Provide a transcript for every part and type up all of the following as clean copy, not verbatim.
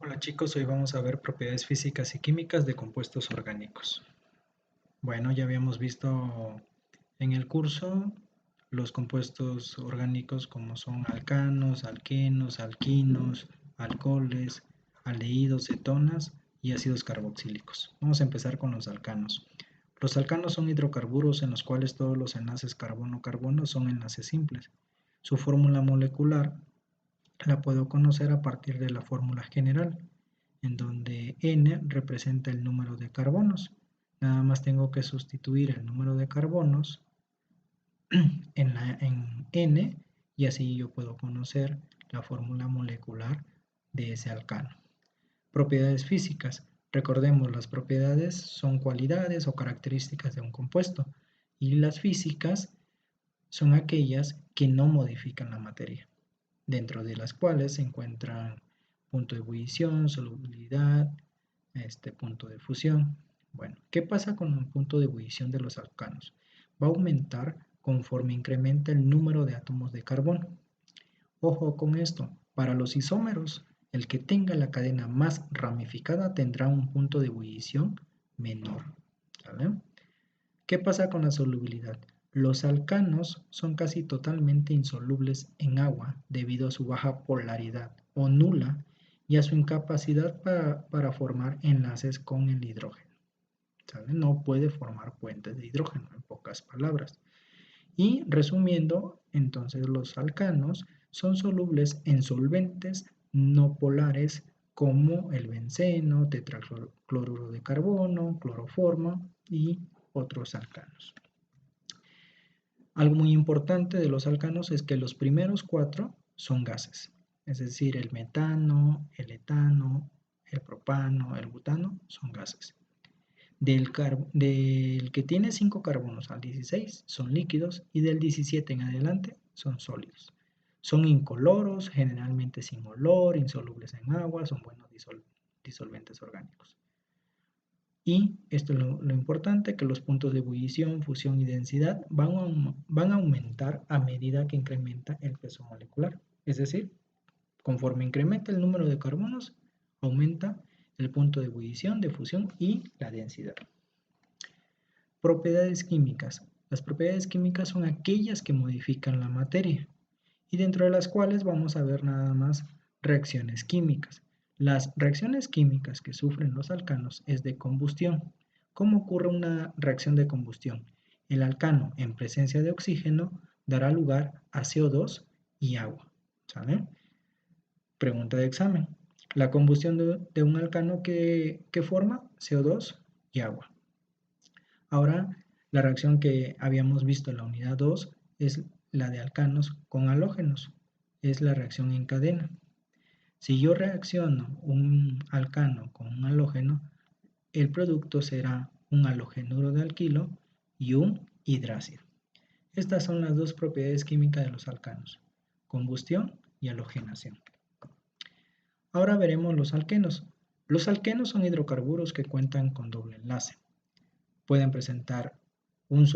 Hola chicos, hoy vamos a ver propiedades físicas y químicas de compuestos orgánicos. Bueno, ya habíamos visto en el curso los compuestos orgánicos como son alcanos, alquenos, alquinos, alcoholes, aldehídos, cetonas y ácidos carboxílicos. Vamos a empezar con los alcanos. Los alcanos son hidrocarburos en los cuales todos los enlaces carbono-carbono son enlaces simples. Su fórmula molecular la puedo conocer a partir de la fórmula general, en donde N representa el número de carbonos. Nada más tengo que sustituir el número de carbonos en N y así yo puedo conocer la fórmula molecular de ese alcano. Propiedades físicas. Recordemos, las propiedades son cualidades o características de un compuesto y las físicas son aquellas que no modifican la materia, dentro de las cuales se encuentran punto de ebullición, solubilidad, punto de fusión. Bueno, ¿qué pasa con el punto de ebullición de los alcanos? Va a aumentar conforme incrementa el número de átomos de carbono. Ojo con esto, para los isómeros, el que tenga la cadena más ramificada tendrá un punto de ebullición menor. ¿Vale? ¿Qué pasa con la solubilidad? Los alcanos son casi totalmente insolubles en agua debido a su baja polaridad o nula y a su incapacidad para formar enlaces con el hidrógeno. ¿Sabe? No puede formar puentes de hidrógeno, en pocas palabras. Y resumiendo, entonces los alcanos son solubles en solventes no polares como el benceno, tetracloruro de carbono, cloroformo y otros alcanos. Algo muy importante de los alcanos es que los primeros 4 son gases, es decir, el metano, el etano, el propano, el butano son gases. Del que tiene 5 carbonos al 16 son líquidos y del 17 en adelante son sólidos. Son incoloros, generalmente sin olor, insolubles en agua, son buenos disolventes orgánicos. Y esto es lo importante, que los puntos de ebullición, fusión y densidad van a aumentar a medida que incrementa el peso molecular. Es decir, conforme incrementa el número de carbonos, aumenta el punto de ebullición, de fusión y la densidad. Propiedades químicas. Las propiedades químicas son aquellas que modifican la materia y dentro de las cuales vamos a ver nada más reacciones químicas. Las reacciones químicas que sufren los alcanos es de combustión. ¿Cómo ocurre una reacción de combustión? El alcano en presencia de oxígeno dará lugar a CO2 y agua. ¿Sale? Pregunta de examen. La combustión de un alcano que forma CO2 y agua. Ahora, la reacción que habíamos visto en la unidad 2 es la de alcanos con halógenos. Es la reacción en cadena. Si yo reacciono un alcano con un halógeno, el producto será un halogenuro de alquilo y un hidrácido. Estas son las dos propiedades químicas de los alcanos, combustión y halogenación. Ahora veremos los alquenos. Los alquenos son hidrocarburos que cuentan con doble enlace. Pueden presentar un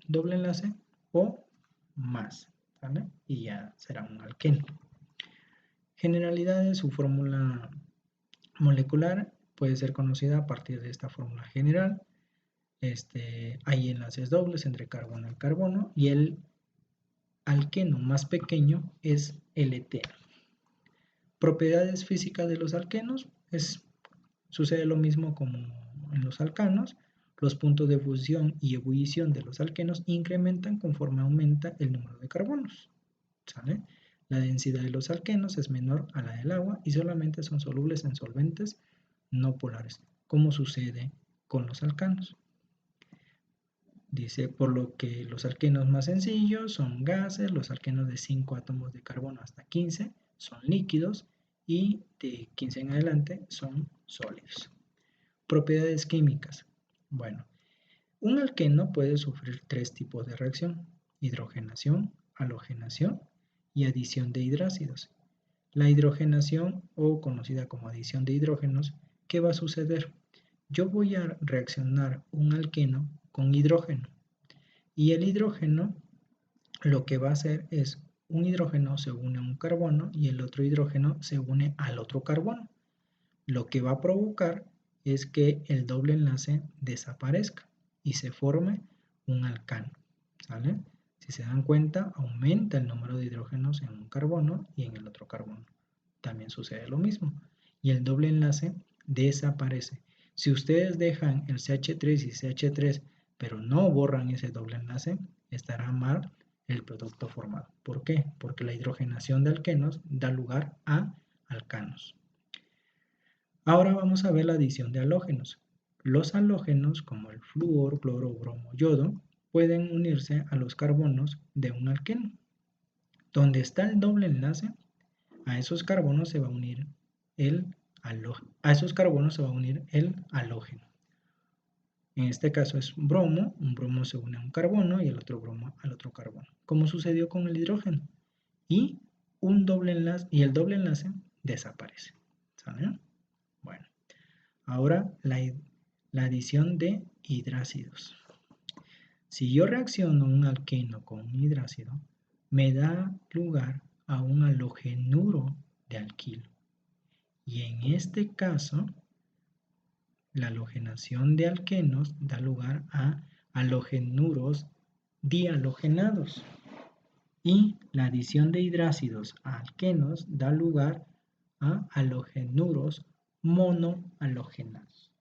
doble enlace o más, ¿vale? Y ya será un alqueno. Generalidades, su fórmula molecular puede ser conocida a partir de esta fórmula general. Hay enlaces dobles entre carbono y carbono y el alqueno más pequeño es el eteno. Propiedades físicas de los alquenos sucede lo mismo como en los alcanos. Los puntos de fusión y ebullición de los alquenos incrementan conforme aumenta el número de carbonos. ¿Sale? La densidad de los alquenos es menor a la del agua y solamente son solubles en solventes no polares, como sucede con los alcanos. Dice, por lo que los alquenos más sencillos son gases, los alquenos de 5 átomos de carbono hasta 15 son líquidos y de 15 en adelante son sólidos. Propiedades químicas. Bueno, un alqueno puede sufrir 3 tipos de reacción: hidrogenación, halogenación y adición de hidrácidos. La hidrogenación, o conocida como adición de hidrógenos, ¿qué va a suceder? Yo voy a reaccionar un alqueno con hidrógeno y el hidrógeno lo que va a hacer es un hidrógeno se une a un carbono y el otro hidrógeno se une al otro carbono. Lo que va a provocar es que el doble enlace desaparezca y se forme un alcano, ¿sale? Si se dan cuenta, aumenta el número de hidrógenos en un carbono y en el otro carbono. También sucede lo mismo. Y el doble enlace desaparece. Si ustedes dejan el CH3 y CH3, pero no borran ese doble enlace, estará mal el producto formado. ¿Por qué? Porque la hidrogenación de alquenos da lugar a alcanos. Ahora vamos a ver la adición de halógenos. Los halógenos, como el flúor, cloro, bromo, yodo, pueden unirse a los carbonos de un alqueno. Donde está el doble enlace, a esos carbonos se va a unir el halógeno. En este caso es bromo, un bromo se une a un carbono y el otro bromo al otro carbono, como sucedió con el hidrógeno. Y el doble enlace desaparece. ¿Saben? Bueno, ahora la adición de hidrácidos. Si yo reacciono un alqueno con un hidrácido, me da lugar a un halogenuro de alquilo. Y en este caso, la halogenación de alquenos da lugar a halogenuros dihalogenados. Y la adición de hidrácidos a alquenos da lugar a halogenuros monohalogenados.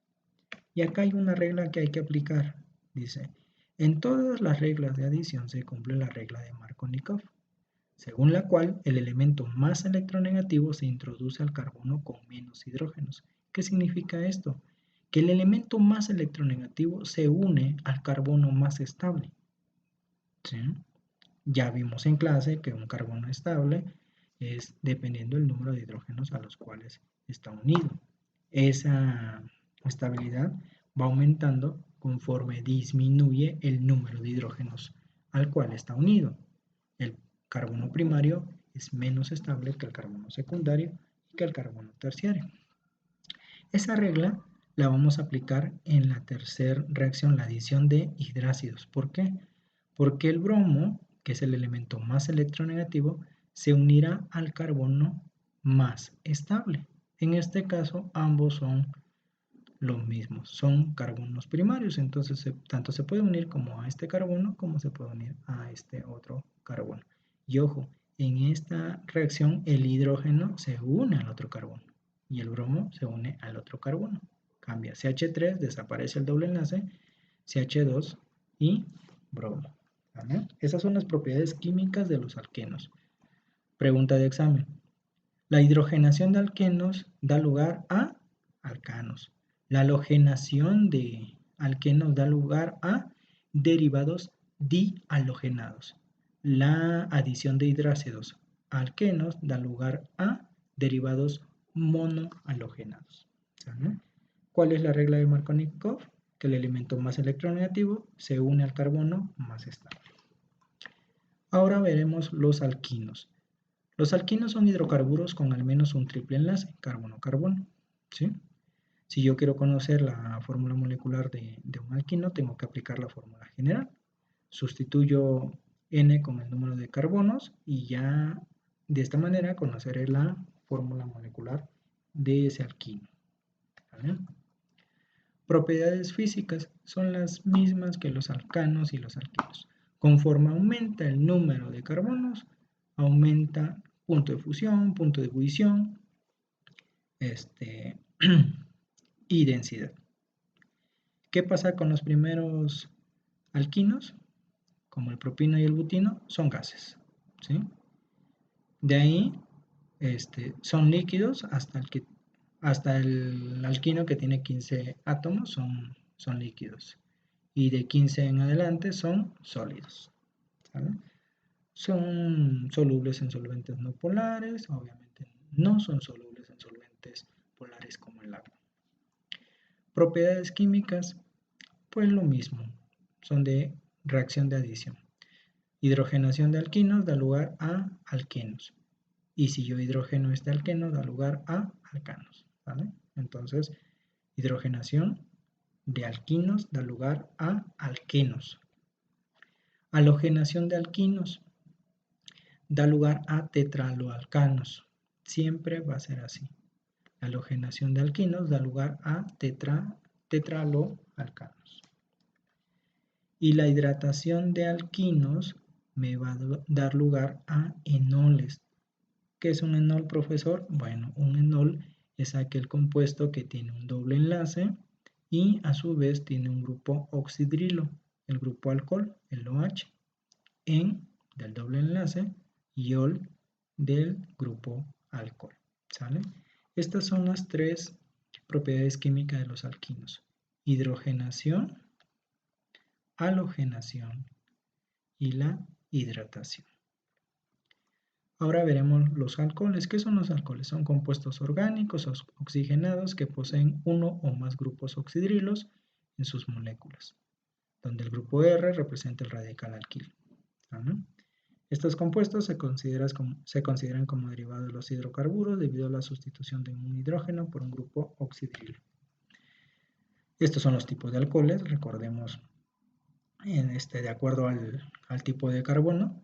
Y acá hay una regla que hay que aplicar. Dice, en todas las reglas de adición se cumple la regla de Markovnikov, según la cual el elemento más electronegativo se introduce al carbono con menos hidrógenos. ¿Qué significa esto? Que el elemento más electronegativo se une al carbono más estable. ¿Sí? Ya vimos en clase que un carbono estable es dependiendo del número de hidrógenos a los cuales está unido. Esa estabilidad va aumentando conforme disminuye el número de hidrógenos al cual está unido. El carbono primario es menos estable que el carbono secundario y que el carbono terciario. Esa regla la vamos a aplicar en la tercera reacción, la adición de hidrácidos. ¿Por qué? Porque el bromo, que es el elemento más electronegativo, se unirá al carbono más estable. En este caso, ambos son los mismos, son carbonos primarios, entonces tanto se puede unir como a este carbono como se puede unir a este otro carbono. Y ojo, en esta reacción el hidrógeno se une al otro carbono y el bromo se une al otro carbono. Cambia CH3, desaparece el doble enlace, CH2 y bromo. ¿Vale? Esas son las propiedades químicas de los alquenos. Pregunta de examen. La hidrogenación de alquenos da lugar a alcanos. La halogenación de alquenos da lugar a derivados dihalogenados. La adición de hidrácidos a alquenos da lugar a derivados monohalogenados. ¿Sale? ¿Cuál es la regla de Markovnikov? Que el elemento más electronegativo se une al carbono más estable. Ahora veremos los alquinos. Los alquinos son hidrocarburos con al menos un triple enlace, carbono-carbono. ¿Sí? Si yo quiero conocer la fórmula molecular de un alquino, tengo que aplicar la fórmula general. Sustituyo N con el número de carbonos y ya de esta manera conoceré la fórmula molecular de ese alquino. ¿Vale? Propiedades físicas son las mismas que los alcanos y los alquinos. Conforme aumenta el número de carbonos, aumenta punto de fusión, punto de ebullición y densidad. ¿Qué pasa con los primeros alquinos? Como el propino y el butino, son gases. ¿Sí? De ahí son líquidos hasta el alquino que tiene 15 átomos son líquidos. Y de 15 en adelante son sólidos. ¿Vale? Son solubles en solventes no polares, obviamente no son solubles en solventes polares como el agua. Propiedades químicas, pues lo mismo, son de reacción de adición. Hidrogenación de alquinos da lugar a alquenos. Y si yo hidrogeno este alqueno, da lugar a alcanos. ¿Vale? Entonces, hidrogenación de alquinos da lugar a alquenos. Halogenación de alquinos da lugar a tetraloalcanos. Siempre va a ser así. La halogenación de alquinos da lugar a tetraloalcanos. Y la hidratación de alquinos me va a dar lugar a enoles. ¿Qué es un enol, profesor? Bueno, un enol es aquel compuesto que tiene un doble enlace y a su vez tiene un grupo oxidrilo, el grupo alcohol, el OH, en del doble enlace y ol del grupo alcohol. ¿Sale? Estas son las tres propiedades químicas de los alquinos: hidrogenación, halogenación y la hidratación. Ahora veremos los alcoholes. ¿Qué son los alcoholes? Son compuestos orgánicos oxigenados que poseen uno o más grupos oxidrilos en sus moléculas, donde el grupo R representa el radical alquilo. ¿Vale? Estos compuestos se consideran como derivados de los hidrocarburos debido a la sustitución de un hidrógeno por un grupo oxidrilo. Estos son los tipos de alcoholes, recordemos, de acuerdo al tipo de carbono.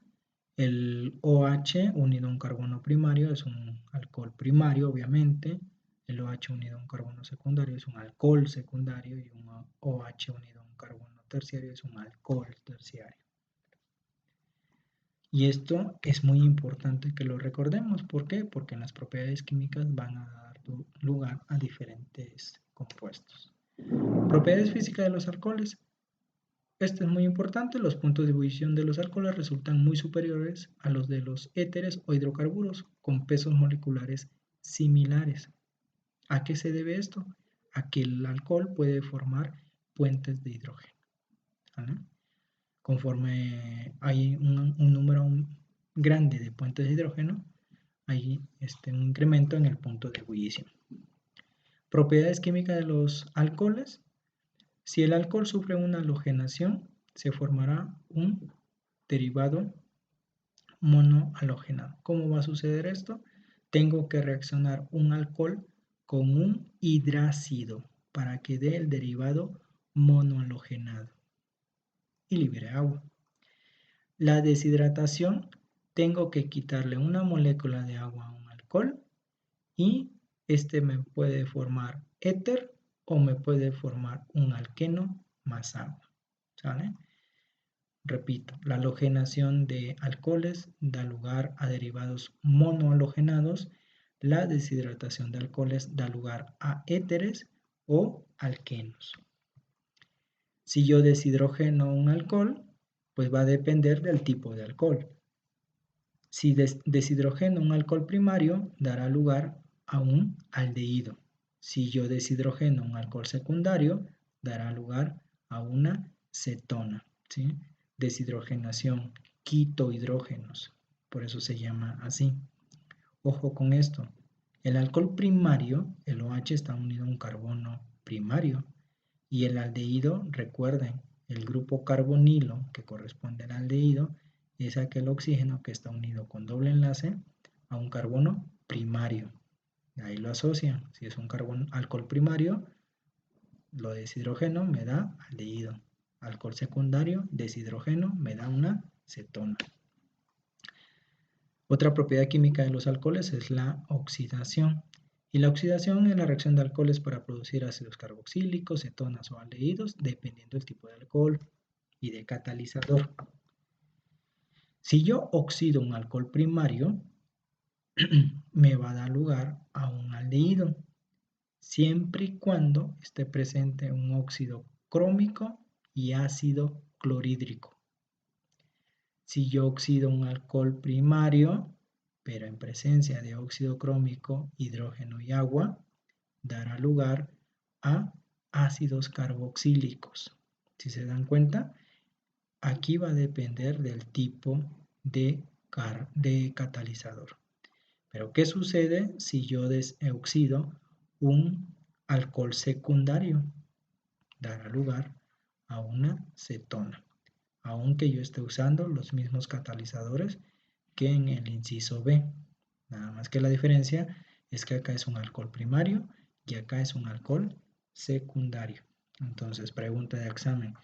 El OH unido a un carbono primario es un alcohol primario, obviamente. El OH unido a un carbono secundario es un alcohol secundario y un OH unido a un carbono terciario es un alcohol terciario. Y esto es muy importante que lo recordemos. ¿Por qué? Porque en las propiedades químicas van a dar lugar a diferentes compuestos. Propiedades físicas de los alcoholes. Esto es muy importante. Los puntos de ebullición de los alcoholes resultan muy superiores a los de los éteres o hidrocarburos con pesos moleculares similares. ¿A qué se debe esto? A que el alcohol puede formar puentes de hidrógeno. ¿Vale? Conforme hay un número grande de puentes de hidrógeno, hay un incremento en el punto de ebullición. Propiedades químicas de los alcoholes. Si el alcohol sufre una halogenación, se formará un derivado monohalogenado. ¿Cómo va a suceder esto? Tengo que reaccionar un alcohol con un hidrácido para que dé el derivado monohalogenado y libere agua. La deshidratación, tengo que quitarle una molécula de agua a un alcohol y este me puede formar éter o me puede formar un alqueno más agua. ¿Sale? Repito, la halogenación de alcoholes da lugar a derivados monohalogenados. La deshidratación de alcoholes da lugar a éteres o alquenos. Si yo deshidrogeno un alcohol, pues va a depender del tipo de alcohol. Si deshidrogeno un alcohol primario, dará lugar a un aldehído. Si yo deshidrogeno un alcohol secundario, dará lugar a una cetona. ¿Sí? Deshidrogenación, quito hidrógenos, por eso se llama así. Ojo con esto, el alcohol primario, el OH está unido a un carbono primario y el aldehído, recuerden, el grupo carbonilo que corresponde al aldehído es aquel oxígeno que está unido con doble enlace a un carbono primario. Ahí lo asocian, si es un alcohol primario, lo deshidrogeno me da aldehído. Alcohol secundario, deshidrogeno, me da una cetona. Otra propiedad química de los alcoholes es la oxidación. Y la oxidación es la reacción de alcoholes para producir ácidos carboxílicos, cetonas o aldehídos, dependiendo del tipo de alcohol y de catalizador. Si yo oxido un alcohol primario, me va a dar lugar a un aldehído, siempre y cuando esté presente un óxido crómico y ácido clorhídrico. Si yo oxido un alcohol primario, pero en presencia de óxido crómico, hidrógeno y agua, dará lugar a ácidos carboxílicos. Si se dan cuenta, aquí va a depender del tipo de catalizador. Pero ¿qué sucede si yo oxido un alcohol secundario? Dará lugar a una cetona, aunque yo esté usando los mismos catalizadores que en el inciso B. Nada más que la diferencia es que acá es un alcohol primario y acá es un alcohol secundario. Entonces, pregunta de examen.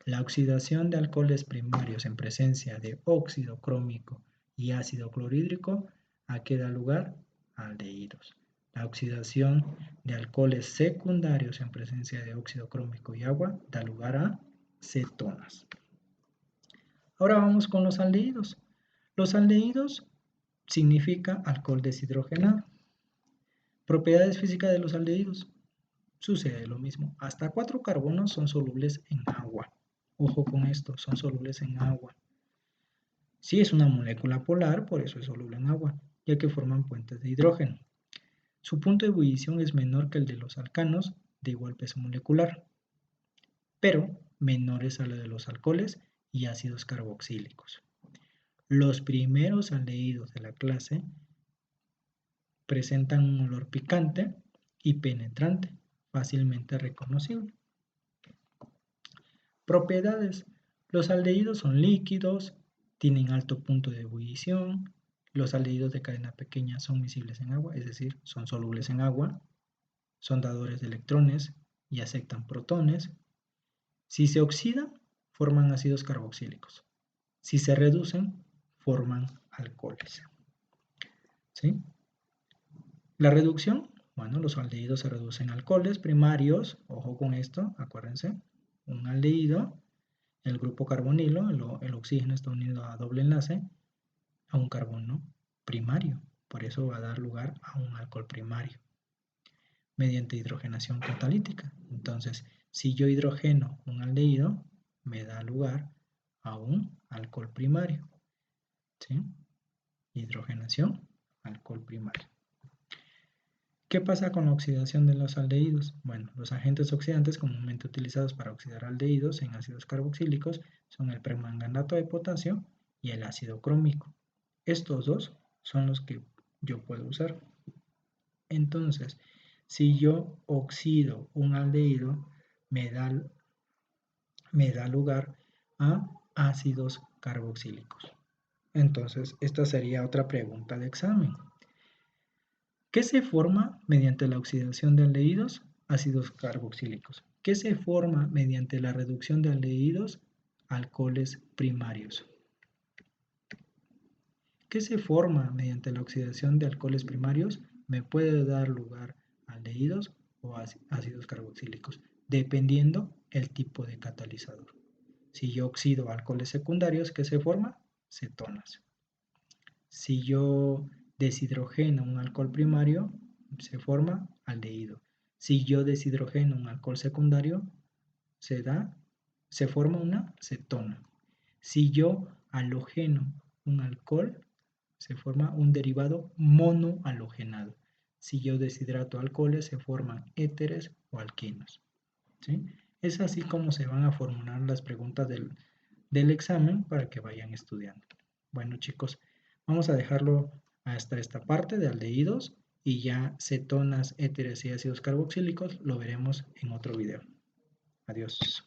La oxidación de alcoholes primarios en presencia de óxido crómico y ácido clorhídrico, ¿a qué da lugar? Aldehídos. La oxidación de alcoholes secundarios en presencia de óxido crómico y agua da lugar a cetonas. Ahora vamos con los aldehídos. Los aldehídos significa alcohol deshidrogenado. Propiedades físicas de los aldehídos. Sucede lo mismo. Hasta 4 carbonos son solubles en agua. Ojo con esto, son solubles en agua. Si es una molécula polar, por eso es soluble en agua, ya que forman puentes de hidrógeno. Su punto de ebullición es menor que el de los alcanos de igual peso molecular, pero menores a lo de los alcoholes y ácidos carboxílicos. Los primeros aldehídos de la clase presentan un olor picante y penetrante, fácilmente reconocible. Propiedades. Los aldehídos son líquidos, tienen alto punto de ebullición. Los aldehídos de cadena pequeña son miscibles en agua, es decir, son solubles en agua. Son dadores de electrones y aceptan protones. Si se oxidan, forman ácidos carboxílicos. Si se reducen, forman alcoholes. ¿Sí? La reducción, bueno, los aldehídos se reducen a alcoholes primarios. Ojo con esto, acuérdense. Un aldehído, el grupo carbonilo, el oxígeno está unido a doble enlace a un carbono primario. Por eso va a dar lugar a un alcohol primario mediante hidrogenación catalítica. Entonces, si yo hidrogeno un aldehído, me da lugar a un alcohol primario. ¿Sí? Hidrogenación, alcohol primario. ¿Qué pasa con la oxidación de los aldehídos? Bueno, los agentes oxidantes comúnmente utilizados para oxidar aldehídos en ácidos carboxílicos son el permanganato de potasio y el ácido crómico. Estos dos son los que yo puedo usar. Entonces, si yo oxido un aldehído, me da lugar a ácidos carboxílicos. Entonces, esta sería otra pregunta de examen. ¿Qué se forma mediante la oxidación de aldehídos? Ácidos carboxílicos. ¿Qué se forma mediante la reducción de aldehídos? Alcoholes primarios. ¿Qué se forma mediante la oxidación de alcoholes primarios? Me puede dar lugar a aldehídos o ácidos carboxílicos, dependiendo el tipo de catalizador. Si yo oxido alcoholes secundarios, ¿qué se forma? Cetonas. Si yo deshidrogeno un alcohol primario, se forma aldehído. Si yo deshidrogeno un alcohol secundario, se forma una cetona. Si yo halogeno un alcohol, se forma un derivado monohalogenado. Si yo deshidrato alcoholes, se forman éteres o alquenos. ¿Sí? Es así como se van a formular las preguntas del examen para que vayan estudiando. Bueno, chicos, vamos a dejarlo hasta esta parte de aldehídos y ya cetonas, éteres y ácidos carboxílicos lo veremos en otro video. Adiós.